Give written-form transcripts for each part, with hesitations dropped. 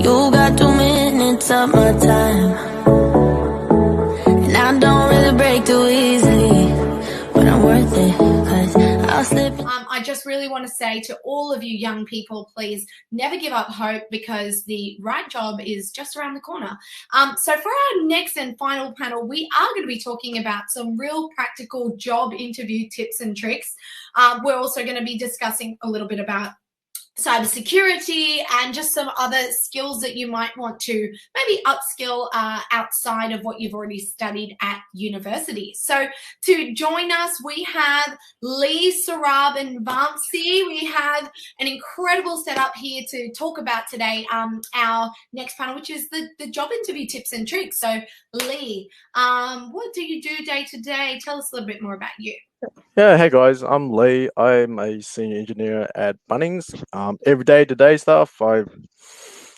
You got 2 minutes of my time, and I don't really break too easily, but I'm worth it, 'cause I'll slip. I just really want to say to all of you young people, please never give up hope, because the right job is just around the corner. So for our next and final panel, we are going to be talking about some real practical job interview tips and tricks. We're also going to be discussing a little bit about cybersecurity and just some other skills that you might want to maybe upskill outside of what you've already studied at university. So to join us, we have Lee, Sarab, and Vamsi. We have an incredible setup here to talk about today, our next panel, which is the job interview tips and tricks. So Lee, what do you do day to day? Tell us a little bit more about you. Yeah, hey guys, I'm Lee. I'm a senior engineer at Bunnings. Every day to day stuff, I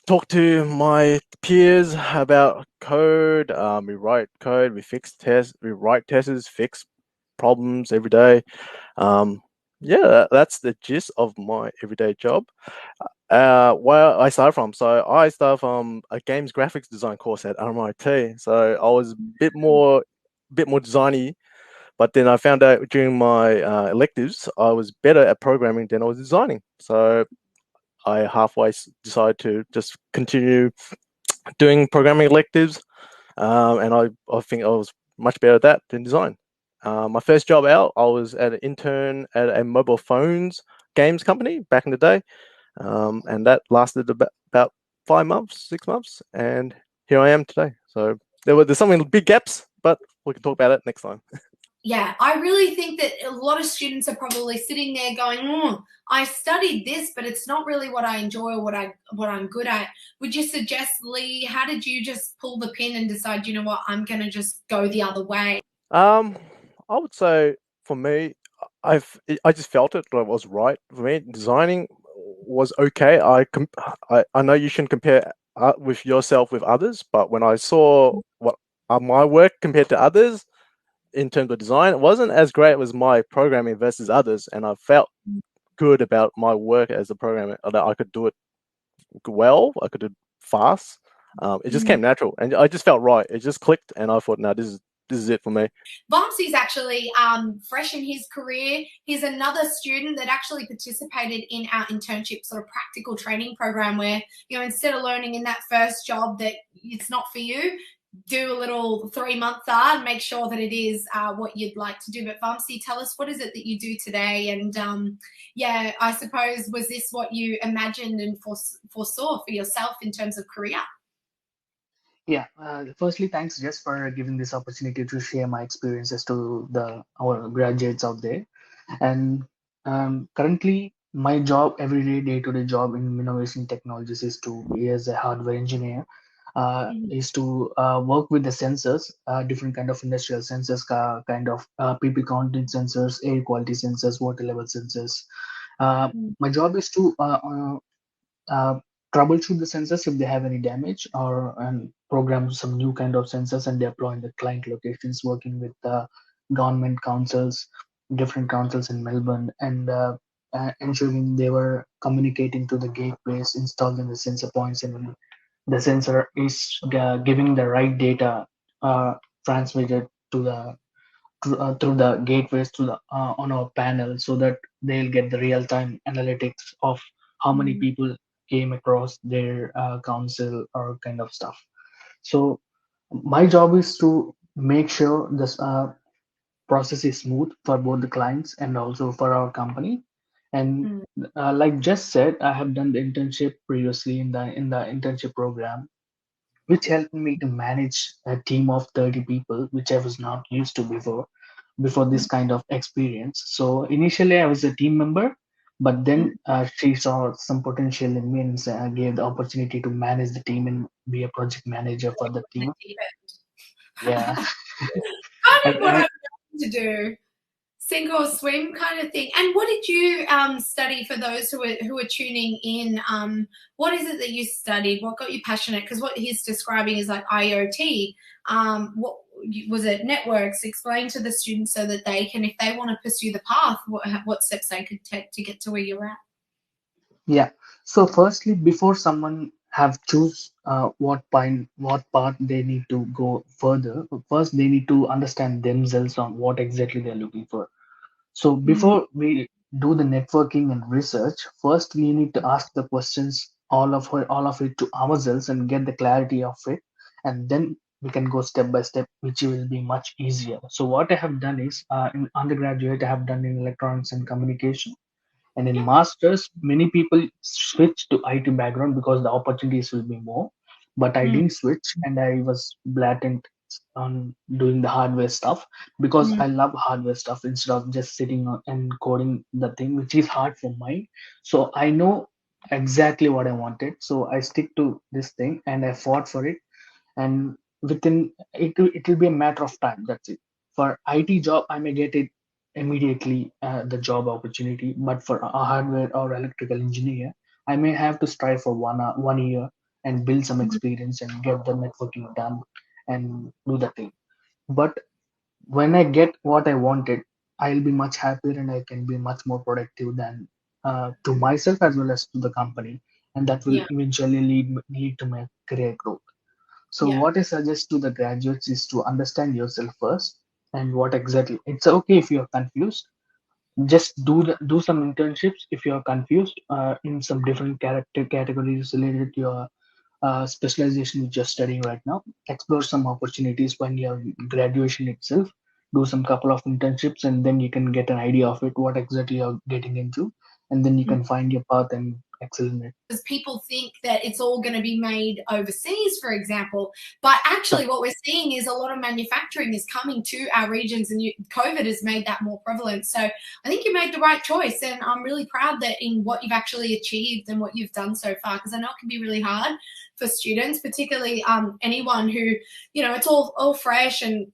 talk to my peers about code. We write code, we fix tests, we write tests, fix problems every day. Yeah, that's the gist of my everyday job. Where I started from, so I started from a games graphics design course at RMIT. So I was a bit more designy. But then I found out during my electives, I was better at programming than I was designing. So I halfway decided to just continue doing programming electives. And I think I was much better at that than design. My first job out, I was an intern at a mobile phones games company back in the day. And that lasted about 5 months, 6 months. And here I am today. So there's some big gaps, but we can talk about it next time. Yeah, I really think that a lot of students are probably sitting there going, I studied this, but it's not really what I enjoy or what I'm good at. Would you suggest, Lee, how did you just pull the pin and decide, you know what, I'm going to just go the other way? I would say for me, I just felt it was right for me. Designing was okay. I know you shouldn't compare with yourself with others, but when I saw what my work compared to others, in terms of design, it wasn't as great as my programming versus others, and I felt good about my work as a programmer, that I could do it well, I could do it fast. It just came natural, and I just felt right. It just clicked, and I thought, no, this is it for me. Vamsi's actually fresh in his career. He's another student that actually participated in our internship sort of practical training program, where, you know, instead of learning in that first job that it's not for you, do a little 3-month and make sure that it is what you'd like to do. But Vamsi, tell us, what is it that you do today? And yeah, I suppose, was this what you imagined and foresaw for yourself in terms of career? Yeah, firstly, thanks Jess for giving this opportunity to share my experiences to our graduates out there. And currently, my job every day-to-day job in innovation technologies is to be as a hardware engineer. Is to work with the sensors, different kind of industrial sensors, kind of PP counting sensors, air quality sensors, water level sensors. My job is to troubleshoot the sensors if they have any damage, or and program some new kind of sensors and deploy in the client locations, working with government councils, different councils in Melbourne, and ensuring they were communicating to the gateways installed in the sensor points, and the sensor is giving the right data transmitted to the through the gateways to the on our panel, so that they'll get the real-time analytics of how many people came across their council or kind of stuff. So my job is to make sure this process is smooth for both the clients and also for our company. And like Jess said, I have done the internship previously in the internship program, which helped me to manage a team of 30 people, which I was not used to before this kind of experience. So initially I was a team member, but then she saw some potential in me and gave the opportunity to manage the team and be a project manager for the team. Yeah. Kind of what I'm going to do. Sink or swim kind of thing. And what did you study, for those who are tuning in? What is it that you studied? What got you passionate? Because what he's describing is like IoT. What was it? Networks. Explain to the students so that they can, if they want to pursue the path, what steps they could take to get to where you're at. Yeah. So firstly, before someone have choose what path they need to go further. First, they need to understand themselves on what exactly they're looking for. So Mm. before we do the networking and research, first we need to ask the questions, all of it to ourselves and get the clarity of it, and then we can go step by step, which will be much easier. So what I have done is, in undergraduate, I have done in electronics and communication, and in Yeah. masters, many people switch to IT background because the opportunities will be more. But I Mm. didn't switch, and I was blatant on doing the hardware stuff because Mm. I love hardware stuff instead of just sitting and coding the thing, which is hard for mine. So I know exactly what I wanted. So I stick to this thing and I fought for it, and within it will be a matter of time. That's it. For IT job, I may get it immediately, the job opportunity, but for a hardware or electrical engineer, I may have to strive for 1 year and build some Mm. experience and get the networking done and do the thing. But when I get what I wanted, I'll be much happier and I can be much more productive than, to myself as well as to the company, and that will Yeah. eventually lead to my career growth. So Yeah. what I suggest to the graduates is to understand yourself first, and what exactly, it's okay if you're confused. Just do some internships if you're confused, in some different character categories related to your specialization which you're studying right now. Explore some opportunities when you're graduation itself. Do some couple of internships, and then you can get an idea of it, what exactly you're getting into, and then you can find your path and excel in it. Because people think that it's all going to be made overseas, for example. But actually, what we're seeing is a lot of manufacturing is coming to our regions, and COVID has made that more prevalent. So I think you made the right choice, and I'm really proud that in what you've actually achieved and what you've done so far, because I know it can be really hard for students, particularly anyone who, it's all fresh and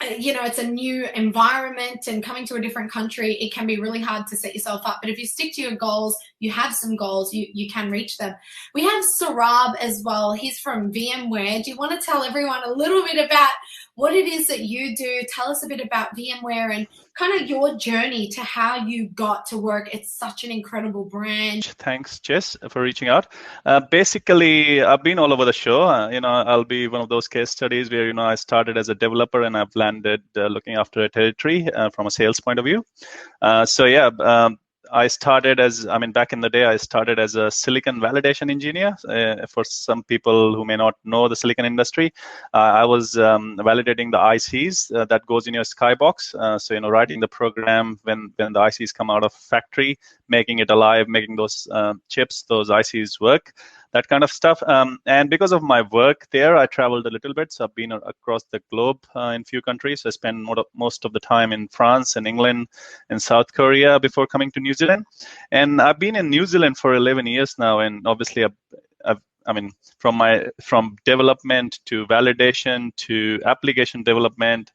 it's a new environment, and coming to a different country, it can be really hard to set yourself up. But if you stick to your goals, you have some goals, you can reach them. We have Sarab as well. He's from VM Ware. Do you want to tell everyone a little bit about what it is that you do? Tell us a bit about VMware and kind of your journey to how you got to work. It's such an incredible brand. Thanks, Jess, for reaching out. Basically, I've been all over the show. I'll be one of those case studies where, I started as a developer and I've landed looking after a territory from a sales point of view. I started back in the day, I started as a silicon validation engineer. For some people who may not know the silicon industry, I was validating the ICs that goes in your skybox. Writing the program when the ICs come out of factory, making it alive, making those chips, those ICs work, that kind of stuff. And because of my work there, I traveled a little bit. So I've been across the globe in few countries. I spent most of the time in France and England and South Korea before coming to New Zealand. And I've been in New Zealand for 11 years now. And obviously, from development to validation to application development,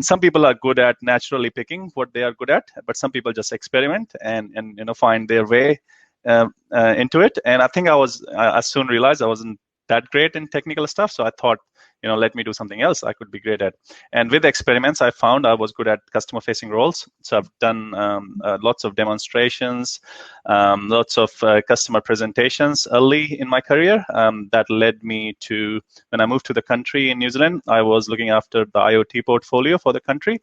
some people are good at naturally picking what they are good at, but some people just experiment and find their way into it. And I think I soon realized I wasn't that great in technical stuff. So I thought, let me do something else I could be great at. And with experiments, I found I was good at customer-facing roles. So I've done lots of demonstrations, lots of customer presentations early in my career. That led me to, when I moved to the country in New Zealand, I was looking after the IoT portfolio for the country.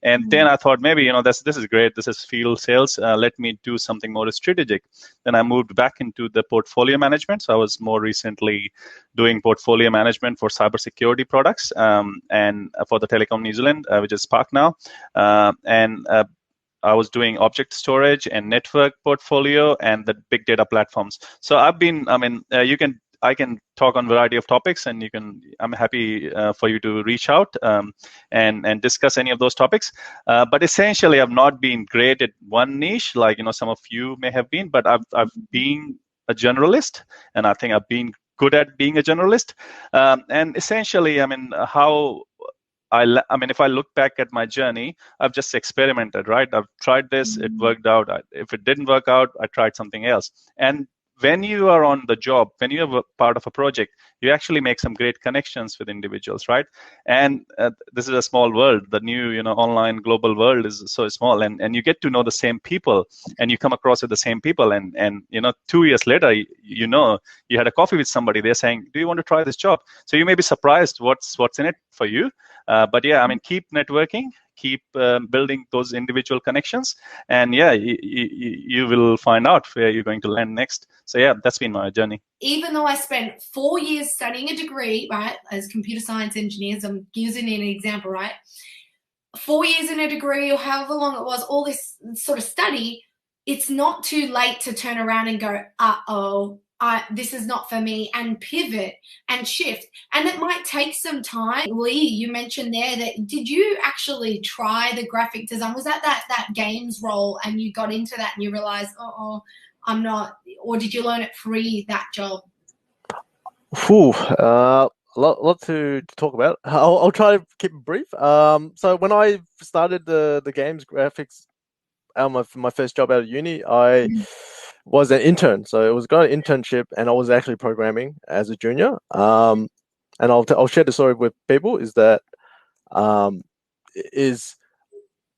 And then I thought, maybe, this is great. This is field sales. Let me do something more strategic. Then I moved back into the portfolio management. So I was more recently doing portfolio management for cybersecurity products and for the Telecom New Zealand, which is Spark now. I was doing object storage and network portfolio and the big data platforms. So I've been, I can talk on a variety of topics, and I'm happy for you to reach out and discuss any of those topics. But essentially, I've not been great at one niche, like some of you may have been. But I've been a generalist, and I think I've been good at being a generalist. And essentially, if I look back at my journey, I've just experimented, right? I've tried this, it worked out. If it didn't work out, I tried something else. And when you are on the job, when you are a part of a project, you actually make some great connections with individuals, right? And this is a small world. The new, online global world is so small, and you get to know the same people, and you come across with the same people, and 2 years later, you had a coffee with somebody. They're saying, "Do you want to try this job?" So you may be surprised what's in it for you. But yeah, I mean, keep networking, keep building those individual connections, and yeah, you will find out where you're going to land next. So yeah, that's been my journey. Even though I spent 4 years studying a degree, right, as computer science engineers, I'm using an example, right? 4 years in a degree or however long it was, all this sort of study, it's not too late to turn around and go, uh-oh, this is not for me, and pivot and shift. And it might take some time. Lee, you mentioned there that, did you actually try the graphic design? Was that games role and you got into that and you realized, I'm not, or did you learn it free, that job? Whew, a lot to talk about. I'll try to keep it brief. So when I started the games graphics, my first job out of uni, I was an intern. So it was got an internship, and I was actually programming as a junior. And I'll share the story with people. Is that is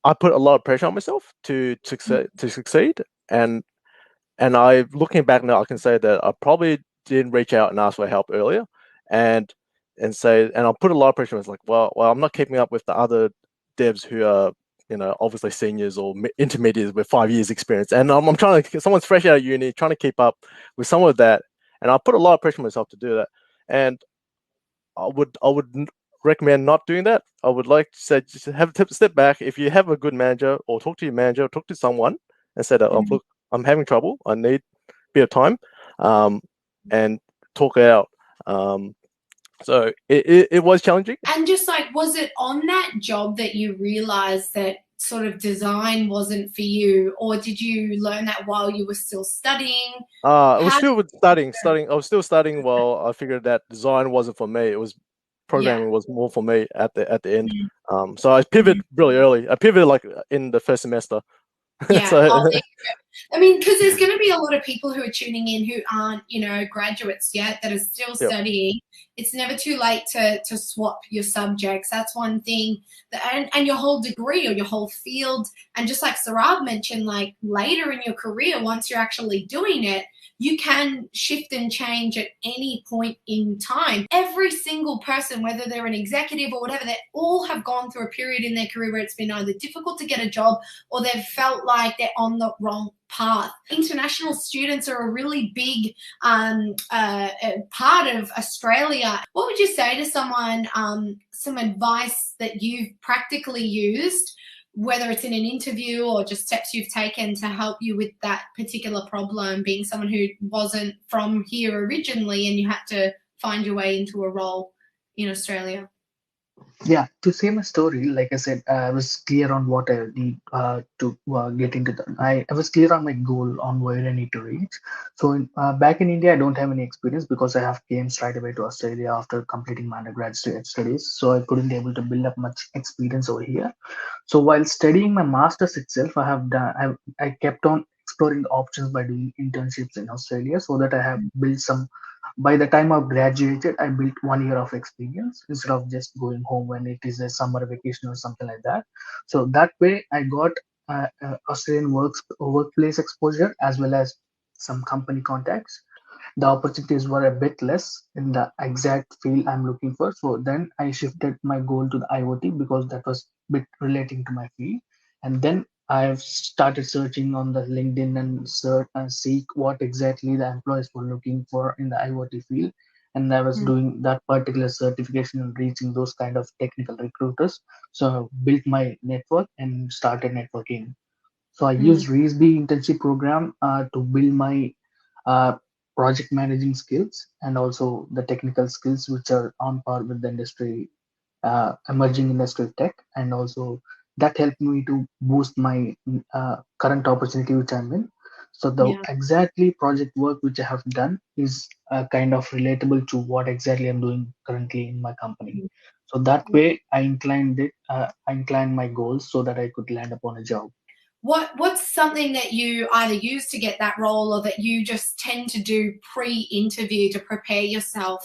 I put a lot of pressure on myself to succeed, and I, looking back now, I can say that I probably didn't reach out and ask for help earlier, and I put a lot of pressure. I was like, well, I'm not keeping up with the other devs who are, obviously seniors or intermediates with 5 years experience, and I'm trying to, someone's fresh out of uni, trying to keep up with some of that, and I put a lot of pressure on myself to do that, and I would recommend not doing that. I would like to say, just have a step back. If you have a good manager, or talk to your manager, or talk to someone, and say that, look, I'm having trouble. I need a bit of time, and talk it out. So it was challenging. And just like, was it on that job that you realized that sort of design wasn't for you, or did you learn that while you were still studying? I was still studying. I was still studying while I figured that design wasn't for me. It was programming was more for me at the end. So I pivoted really early. I pivoted like in the first semester. Yeah. So, I mean, because there's going to be a lot of people who are tuning in who aren't, graduates yet, that are still studying. It's never too late to swap your subjects. That's one thing. And your whole degree or your whole field. And just like Sarab mentioned, like later in your career, once you're actually doing it, you can shift and change at any point in time. Every single person, whether they're an executive or whatever, they all have gone through a period in their career where it's been either difficult to get a job or they've felt like they're on the wrong path. International students are a really big part of Australia. What would you say to someone, some advice that you've practically used, whether it's in an interview or just steps you've taken to help you with that particular problem, being someone who wasn't from here originally and you had to find your way into a role in Australia? Yeah, to say my story, like I said, I was clear on what I need to get into the. I was clear on my goal on where I need to reach. So back in India, I don't have any experience because I have came straight away to Australia after completing my undergraduate studies. So I couldn't able to build up much experience over here. So while studying my masters itself, I kept on exploring the options by doing internships in Australia, so that I have built some. By the time I've graduated, I built 1 year of experience instead of just going home when it is a summer vacation or something like that. So that way, I got Australian workplace exposure as well as some company contacts. The opportunities were a bit less in the exact field I'm looking for. So then I shifted my goal to the IoT because that was a bit relating to my field. And then I've started searching on the LinkedIn and search and seek what exactly the employees were looking for in the IoT field. And I was doing that particular certification and reaching those kind of technical recruiters. So I built my network and started networking. So I used RESB internship program to build my uh, project managing skills and also the technical skills which are on par with the industry, emerging industry tech, and also that helped me to boost my current opportunity which I'm in. So the exactly project work which I have done is kind of relatable to what exactly I'm doing currently in my company. So that way I inclined my goals so that I could land upon a job. What's something that you either use to get that role or that you just tend to do pre-interview to prepare yourself?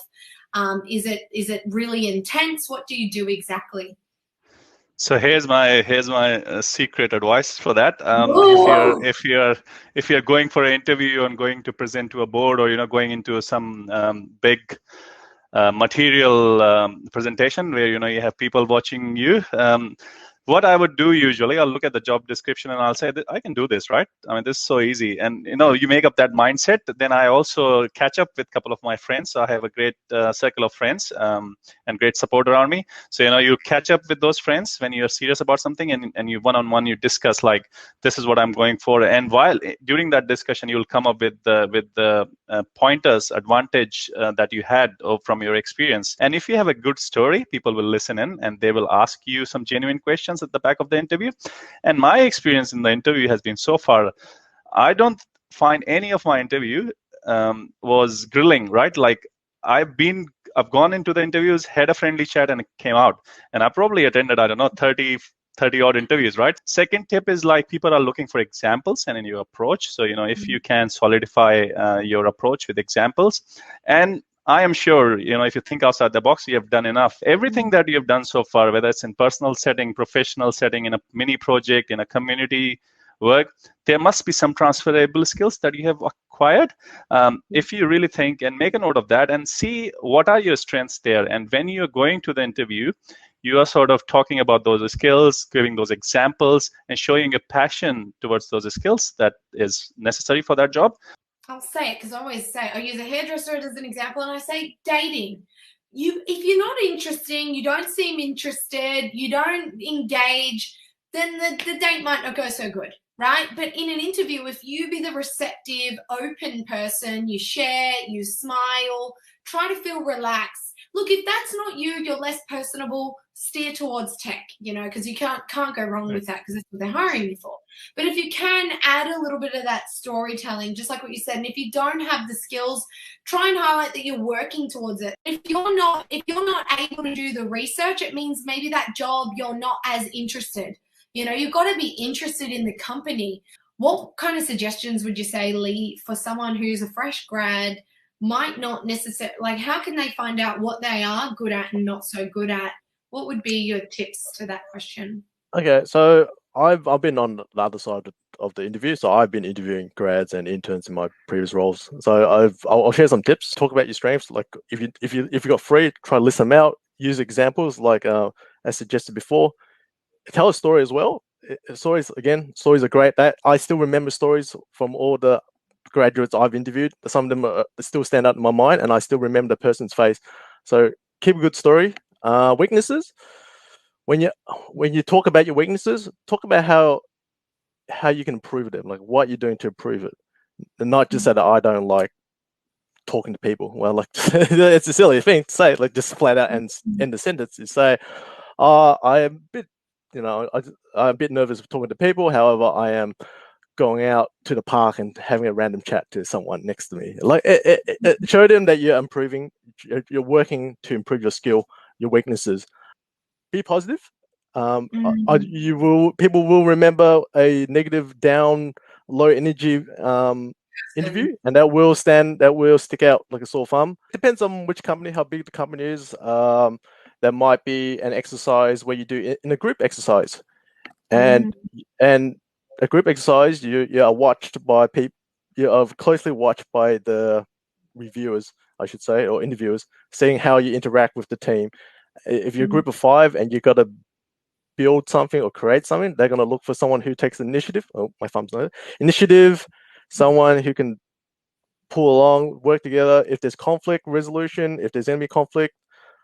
Is it really intense? What do you do exactly? So here's my secret advice for that. Whoa. If you're going for an interview and going to present to a board, or going into some big material presentation where you have people watching you, what I would do usually, I'll look at the job description and I'll say that I can do this, right? I mean, this is so easy. And, you make up that mindset. Then I also catch up with a couple of my friends. So I have a great circle of friends and great support around me. So, you catch up with those friends when you're serious about something, and you one-on-one, you discuss like, this is what I'm going for. And during that discussion, you'll come up with the pointers, advantage that you had from your experience. And if you have a good story, people will listen in and they will ask you some genuine questions at the back of the interview. And my experience in the interview has been, so far, I don't find any of my interview was grilling, right? Like I've gone into the interviews, had a friendly chat, and came out. And I probably attended, 30 odd interviews, right? Second tip is, like, people are looking for examples and in your approach. So, if you can solidify your approach with examples. And I am sure, if you think outside the box, you have done enough. Everything that you have done so far, whether it's in personal setting, professional setting, in a mini project, in a community work, there must be some transferable skills that you have acquired. If you really think and make a note of that and see what are your strengths there. And when you're going to the interview, you are sort of talking about those skills, giving those examples, and showing a passion towards those skills that is necessary for that job. I'll say it because I always say, I use a hairdresser as an example, and I say dating. If you're not interesting, you don't seem interested, you don't engage, then the date might not go so good, right? But in an interview, if you be the receptive, open person, you share, you smile, try to feel relaxed. Look, if that's not you, you're less personable, steer towards tech, because you can't go wrong with that, because that's what they're hiring you for. But if you can add a little bit of that storytelling, just like what you said, and if you don't have the skills, try and highlight that you're working towards it. If you're not able to do the research, it means maybe that job you're not as interested. You've got to be interested in the company. What kind of suggestions would you say, Lee, for someone who's a fresh grad, might not necessarily, like, how can they find out what they are good at and not so good at? What would be your tips to that question? Okay, so I've been on the other side of the interview. So I've been interviewing grads and interns in my previous roles. So I'll share some tips. Talk about your strengths. Like if you got free, try to list them out. Use examples like as suggested before. Tell a story as well. Stories are great. That I still remember stories from all the graduates I've interviewed. Some of them still stand out in my mind, and I still remember the person's face. So keep a good story. Weaknesses. When you talk about your weaknesses, talk about how you can improve them, like what you're doing to improve it, and not just that I don't like talking to people. Well, like it's a silly thing to say, like just flat out and end the sentence. You say, I am a bit, I'm a bit nervous talking to people. However, I am going out to the park and having a random chat to someone next to me. Like show them that you're improving, you're working to improve your skill, your weaknesses. Be positive. People will remember a negative, down, low energy interview, and that will stick out like a sore thumb. Depends on which company, how big the company is. There might be an exercise where you do in a group exercise, and a group exercise you are watched by people. You are closely watched by the reviewers, I should say, or interviewers, seeing how you interact with the team. If you're a group of 5 and you got to build something or create something, they're going to look for someone who takes initiative. Oh, my thumb's not initiative. Someone who can pull along, work together. If there's conflict resolution, if there's enemy conflict,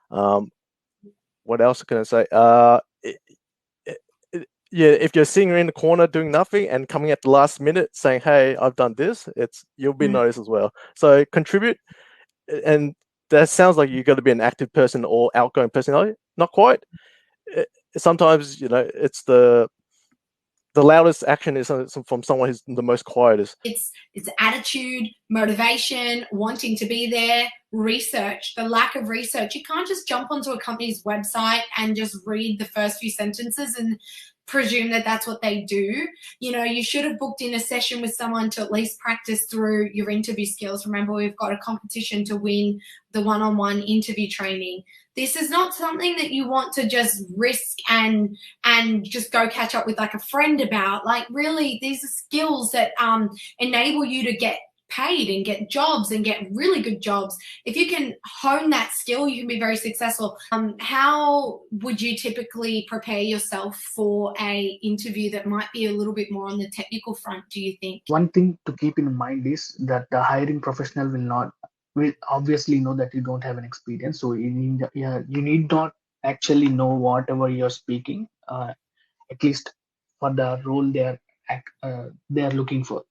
what else can I say? If you're sitting in the corner doing nothing and coming at the last minute saying, "Hey, I've done this," you'll be noticed as well. So contribute, and that sounds like you've got to be an active person or outgoing personality. Not quite. Sometimes it's the loudest action is from someone who's the most quietest. It's attitude, motivation, wanting to be there, research, the lack of research. You can't just jump onto a company's website and just read the first few sentences and presume that that's what they do. You know, you should have booked in a session with someone to at least practice through your interview skills. Remember, we've got a competition to win the one-on-one interview training. This is not something that you want to just risk and just go catch up with like a friend about. Like, really, these are skills that enable you to get paid and get jobs and get really good jobs. If you can hone that skill, you can be very successful. How would you typically prepare yourself for a interview that might be a little bit more on the technical front, do you think? One thing to keep in mind is that the hiring professional will obviously know that you don't have an experience, so you need not actually know whatever you're speaking, at least for the role they are looking for.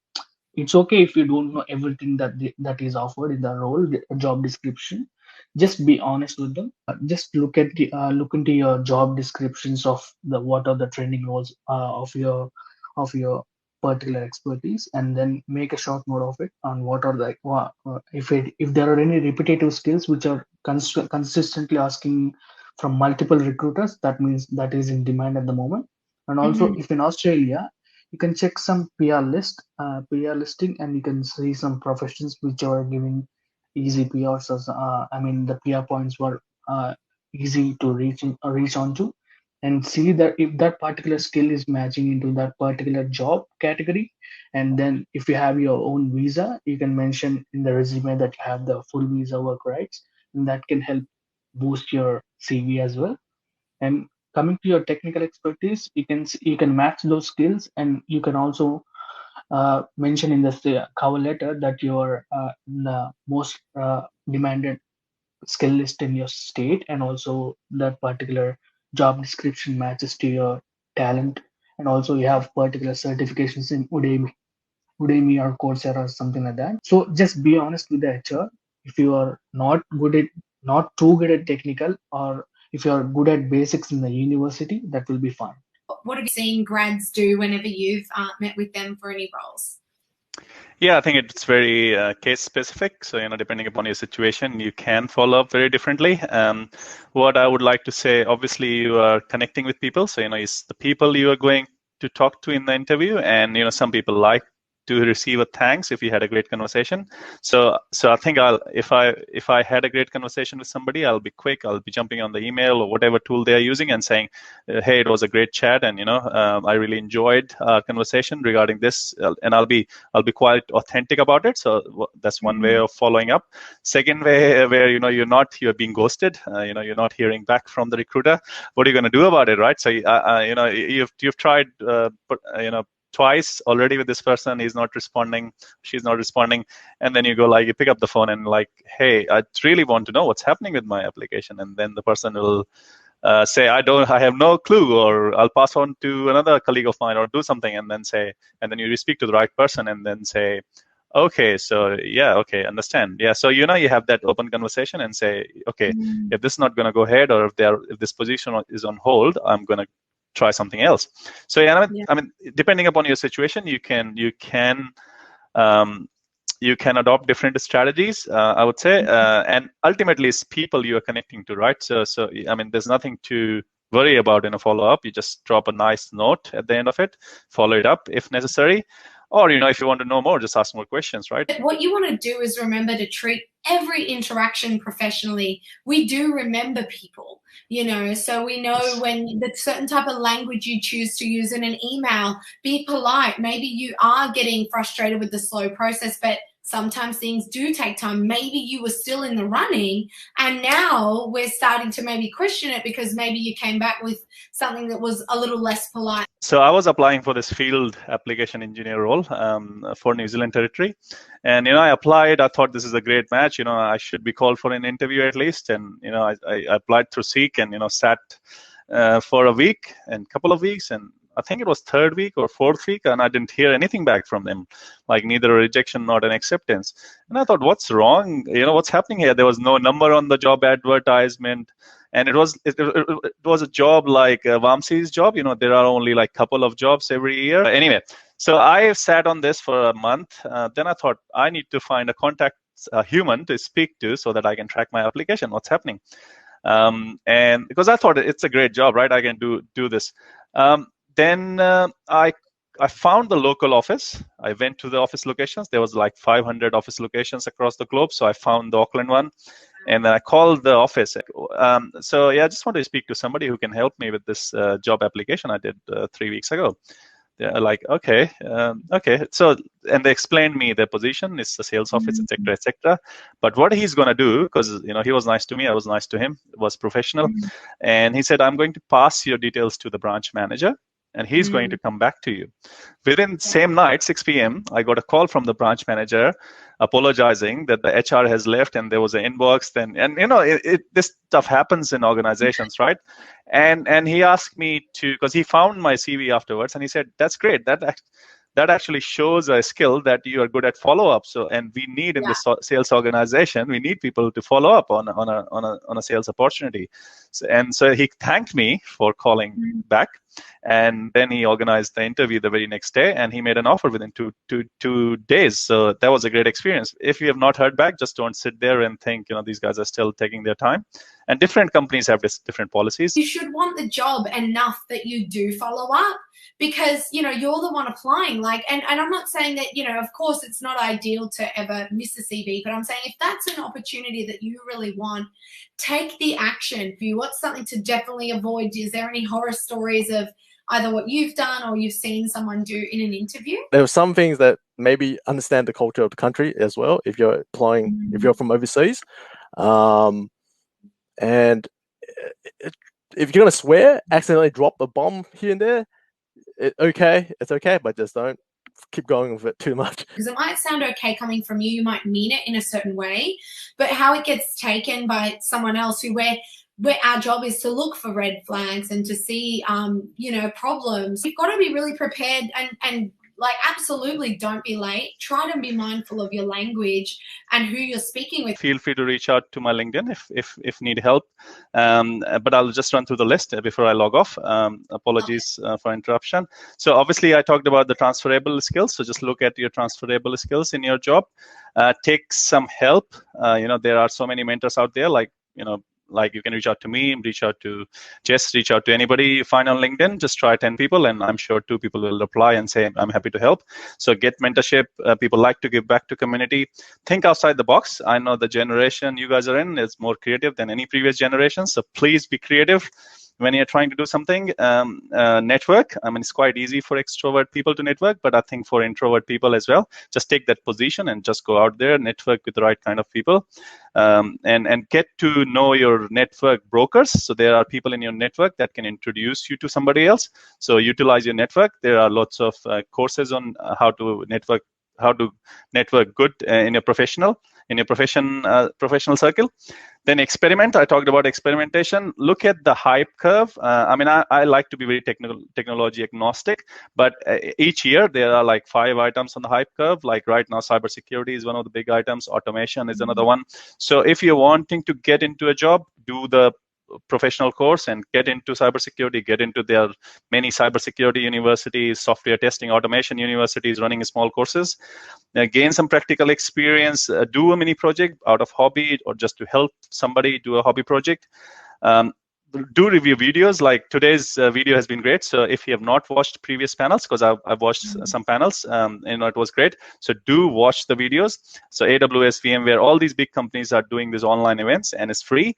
It's okay if you don't know everything that is offered in the role, the job description. Just be honest with them. Just look into your job descriptions of the what are the training roles of your particular expertise, and then make a short note of it on what are the if there are any repetitive skills which are consistently asking from multiple recruiters, that means that is in demand at the moment. And also, if in Australia, you can check some PR listing, and you can see some professions which are giving easy PRs. I mean, the PR points were easy to reach onto, and see that if that particular skill is matching into that particular job category. And then, if you have your own visa, you can mention in the resume that you have the full visa work rights, and that can help boost your CV as well. And coming to your technical expertise, you can match those skills, and you can also mention in the cover letter that you are the most demanded skill list in your state, and also that particular job description matches to your talent, and also you have particular certifications in Udemy or Coursera or something like that. So just be honest with the HR. If you are not too good at technical, or if you are good at basics in the university, that will be fine. What have you seen grads do whenever you've met with them for any roles? Yeah, I think it's very case specific. So, depending upon your situation, you can follow up very differently. What I would like to say, obviously, you are connecting with people. So, it's the people you are going to talk to in the interview. And, some people like to receive a thanks if you had a great conversation. So I think if I had a great conversation with somebody, I'll be quick. I'll be jumping on the email or whatever tool they're using and saying, hey, it was a great chat, and I really enjoyed our conversation regarding this, and I'll be quite authentic about it. So that's one way of following up. Second way, where you're being ghosted, you're not hearing back from the recruiter. What are you going to do about it, right? So you've tried, twice already with this person. He's not responding, she's not responding, and then you pick up the phone and hey, I really want to know what's happening with my application. And then the person will say, I have no clue, or I'll pass on to another colleague of mine, or do something, and then you speak to the right person and then say, okay, so yeah, okay, understand. Yeah, so you have that open conversation and say, okay, if this is not going to go ahead, or if this position is on hold, I'm going to try something else. So I mean, depending upon your situation, you can adopt different strategies, I would say, and ultimately it's people you are connecting to, right? So I mean, there's nothing to worry about in a follow-up. You just drop a nice note at the end of it, follow it up if necessary. Or, if you want to know more, just ask more questions, right? What you want to do is remember to treat every interaction professionally. We do remember people, so we know when the certain type of language you choose to use in an email, be polite. Maybe you are getting frustrated with the slow process, but sometimes things do take time. Maybe you were still in the running, and now we're starting to maybe question it because maybe you came back with something that was a little less polite. So I was applying for this field application engineer role for New Zealand territory. And, I applied. I thought this is a great match. I should be called for an interview at least. And, I applied through Seek and, sat for a week and couple of weeks. And I think it was third week or fourth week, and I didn't hear anything back from them, neither a rejection nor an acceptance. And I thought, what's wrong? What's happening here? There was no number on the job advertisement. And it was a job like Vamsi's job. There are only couple of jobs every year. Anyway, so I sat on this for a month. Then I thought I need to find a human to speak to so that I can track my application, what's happening. And because I thought it's a great job, right? I can do this. then I found the local office. I went to the office locations. There was like 500 office locations across the globe. So I found the Auckland one, and then I called the office. So yeah, I just want to speak to somebody who can help me with this job application I did 3 weeks ago. They're like, okay. So, and they explained me their position. It's the sales office, etc., etc. But what he's going to do, because he was nice to me, I was nice to him, was professional, and he said, I'm going to pass your details to the branch manager, and he's going to come back to you. Within the same night, 6 p.m., I got a call from the branch manager apologizing that the HR has left and there was an inbox. This stuff happens in organizations, right? And he asked me to, because he found my CV afterwards, and he said, that's great. That actually shows a skill that you are good at follow-up. So, and we need in the sales organization, we need people to follow up on a sales opportunity. So he thanked me for calling back, and then he organized the interview the very next day, and he made an offer within two days. So that was a great experience. If you have not heard back, just don't sit there and think these guys are still taking their time. And different companies have different policies. You should want the job enough that you do follow up, because you're the one applying. And I'm not saying that of course it's not ideal to ever miss a CV, but I'm saying if that's an opportunity that you really want, take the action. What's something to definitely avoid? Is there any horror stories of either what you've done or you've seen someone do in an interview? There are some things that maybe understand the culture of the country as well. If you're applying, if you're from overseas, and if you're gonna swear, accidentally drop a bomb here and there, it's okay, but just don't keep going with it too much. Because it might sound okay coming from you, you might mean it in a certain way, but how it gets taken by someone else where our job is to look for red flags and to see, problems. You've got to be really prepared and absolutely don't be late. Try to be mindful of your language and who you're speaking with. Feel free to reach out to my LinkedIn if need help. But I'll just run through the list before I log off. Apologies for interruption. So obviously I talked about the transferable skills. So just look at your transferable skills in your job. Take some help. There are so many mentors out there, like you can reach out to me, reach out to Jess, reach out to anybody you find on LinkedIn. Just try 10 people, and I'm sure 2 people will reply and say, I'm happy to help. So get mentorship. People like to give back to community. Think outside the box. I know the generation you guys are in is more creative than any previous generation. So please be creative when you're trying to do something. Network. I mean, it's quite easy for extrovert people to network, but I think for introvert people as well, just take that position and just go out there, network with the right kind of people, and get to know your network brokers. So there are people in your network that can introduce you to somebody else. So utilize your network. There are lots of courses on how to network good in your professional circle. Then experiment. I talked about experimentation. Look at the hype curve. I like to be very technology agnostic, but each year there are like 5 items on the hype curve. Like right now, cybersecurity is one of the big items. Automation is another one. So if you're wanting to get into a job, do the professional course and get into cybersecurity, get into their many cybersecurity universities, software testing, automation universities running small courses. Gain some practical experience, do a mini project out of hobby or just to help somebody do a hobby project. Do review videos. Like today's video has been great. So if you have not watched previous panels, because I've watched some panels, it was great. So do watch the videos. So AWS, VMware, all these big companies are doing these online events and it's free.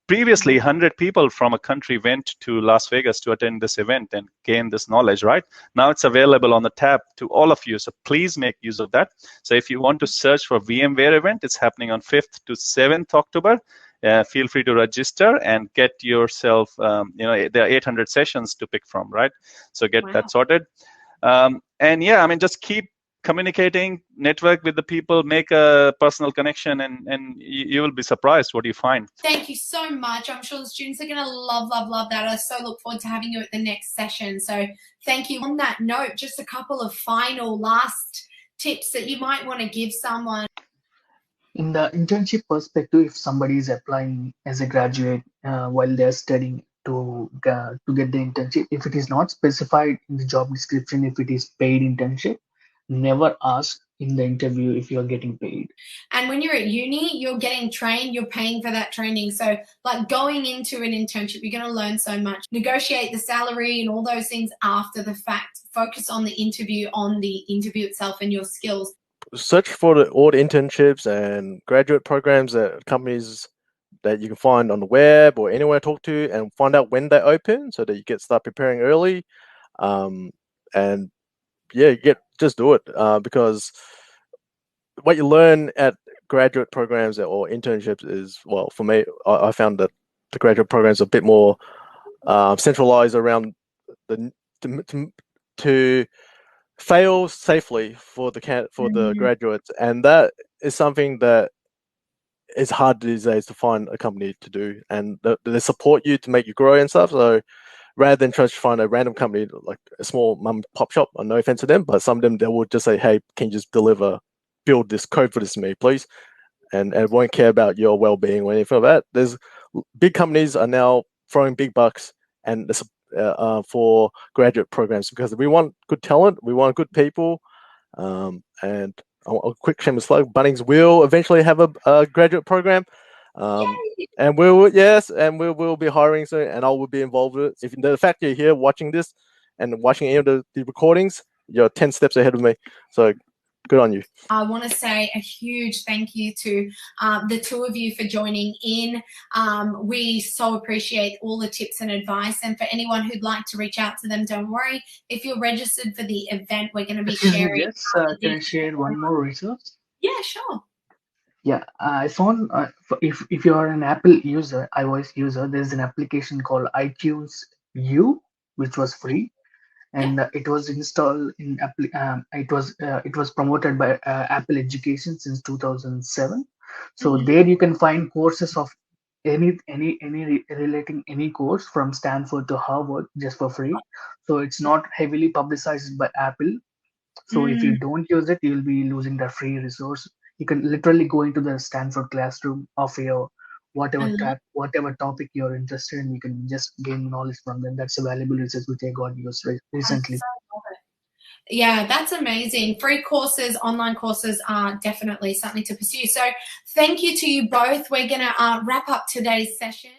Previously, 100 people from a country went to Las Vegas to attend this event and gain this knowledge, right? Now it's available on the tab to all of you. So please make use of that. So if you want to search for VMware event, it's happening on 5th to 7th October. Feel free to register and get yourself, there are 800 sessions to pick from, right? So get that sorted. Just keep communicating, network with the people, make a personal connection, and you will be surprised what you find. Thank you so much. I'm sure the students are going to love that. I so look forward to having you at the next session. So thank you. On that note, just a couple of final last tips that you might want to give someone. In the internship perspective, if somebody is applying as a graduate while they're studying to get the internship, if it is not specified in the job description, if it is paid internship, never ask in the interview if you are getting paid. And when you're at uni, you're getting trained, you're paying for that training. So like going into an internship, you're going to learn so much. Negotiate the salary and all those things after the fact. Focus on the interview itself and your skills. Search for all the internships and graduate programs that companies that you can find on the web or anywhere to talk to, and find out when they open so that you get start preparing early. And yeah, just do it because what you learn at graduate programs or internships is, well, for me, I found that the graduate programs are a bit more centralized around the to fail safely for the graduates, and that is something that is hard these days to find a company to do, and they support you to make you grow and stuff. So rather than trying to find a random company like a small mum pop shop, no offense to them, but some of them they will just say, "Hey, can you just build this code for this to me, please?" And won't care about your well-being or anything like that. There's big companies are now throwing big bucks and for graduate programs because we want good talent, we want good people, and a quick shameless plug: Bunnings will eventually have a graduate program, and we will be hiring soon, and I will be involved with it. If the fact you're here watching this and watching any of the recordings, you're 10 steps ahead of me. So good on you. I want to say a huge thank you to the two of you for joining in. We so appreciate all the tips and advice. And for anyone who'd like to reach out to them, don't worry. If you're registered for the event, we're going to be sharing. Yes, can I share one more resource? Yeah, sure. Yeah, I found if you are an Apple user, iOS user, there's an application called iTunes U, which was free, and it was installed in it was promoted by Apple Education since 2007. So there you can find courses of any relating any course from Stanford to Harvard just for free. So it's not heavily publicized by Apple. So if you don't use it, you'll be losing that free resource. You can literally go into the Stanford classroom of your whatever topic you're interested in. You can just gain knowledge from them. That's a valuable research which I got used recently. Yeah, that's amazing. Free courses, online courses are definitely something to pursue. So thank you to you both. We're going to wrap up today's session.